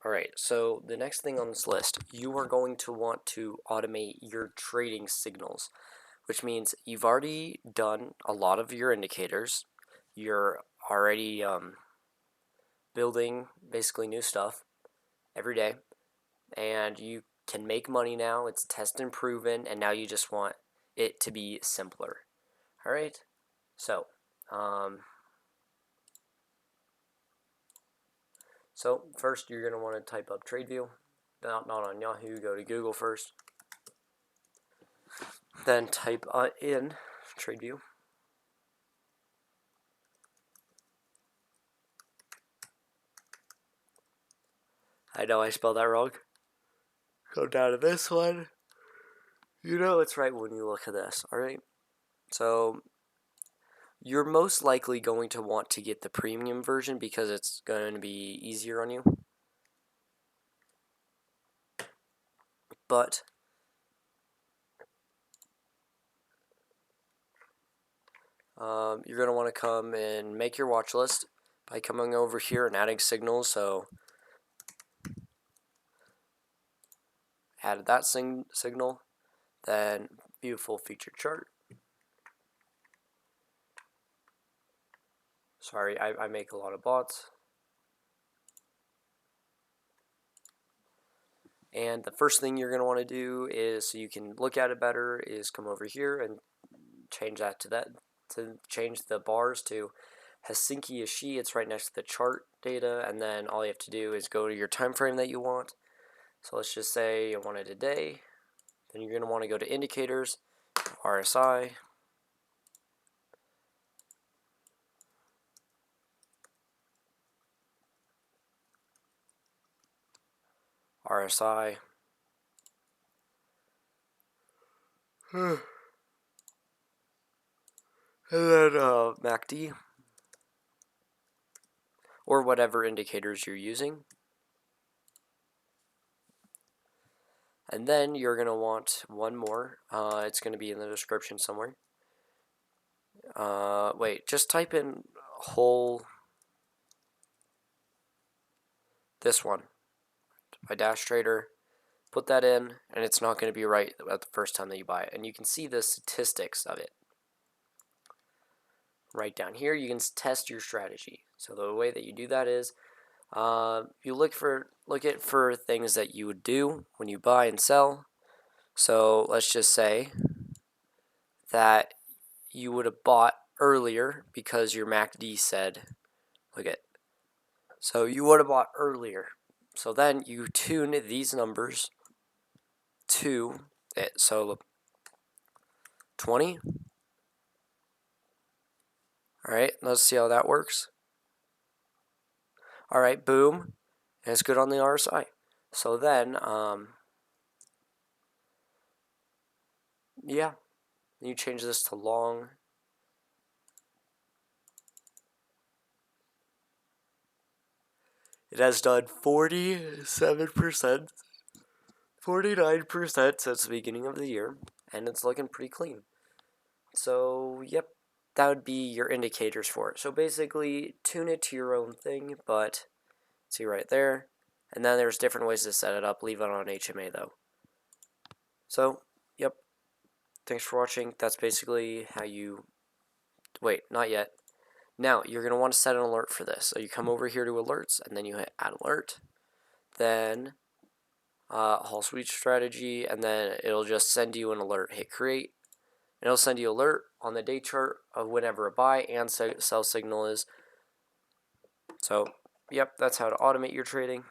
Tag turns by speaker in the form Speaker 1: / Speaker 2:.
Speaker 1: Alright, so the next thing on this list, you are going to want to automate your trading signals, which means you've already done a lot of your indicators. You're already building basically new stuff every day, and you can make money now. It's test and proven, and now you just want it to be simpler. Alright, so first you're going to want to type up TradeView. Not on Yahoo, go to Google first. Then type in TradeView. I know I spelled that wrong. Go down to this one. You know it's right when you look at this, alright? So you're most likely going to want to get the premium version because it's going to be easier on you. But you're going to want to come and make your watch list by coming over here and adding signals. So added that signal, then beautiful feature chart. Sorry, I make a lot of bots. And the first thing you're going to want to do is, so you can look at it better, is come over here and change that to change the bars to Helsinki Ashi. It's right next to the chart data, and then all you have to do is go to your time frame that you want. So let's just say you want it a day. Then you're going to want to go to indicators, RSI. RSI. And then MACD. Or whatever indicators you're using. And then you're going to want one more. It's going to be in the description somewhere. Wait, just type in whole, this one, by Dash Trader. Put that in, and it's not going to be right at the first time that you buy it. And you can see the statistics of it. Right down here, you can test your strategy. So the way that you do that is, you look for things that you would do when you buy and sell. So let's just say that you would have bought earlier because your MACD said, look at, so you would have bought earlier. So then you tune these numbers to it. So 20. All right, let's see how that works. All right, boom, and it's good on the RSI. So then, yeah, you change this to long. It has done 47%, 49% since the beginning of the year, and it's looking pretty clean. So, yep, that would be your indicators for it. So basically, tune it to your own thing, but see right there. And then there's different ways to set it up. Leave it on HMA though. So, yep. Thanks for watching. That's basically how you... Wait, not yet. Now, you're going to want to set an alert for this. So you come over here to alerts, and then you hit add alert. Then, whole switch strategy, and then it'll just send you an alert. Hit create. And it'll send you alert on the day chart of whenever a buy and sell signal is. So, yep, that's how to automate your trading.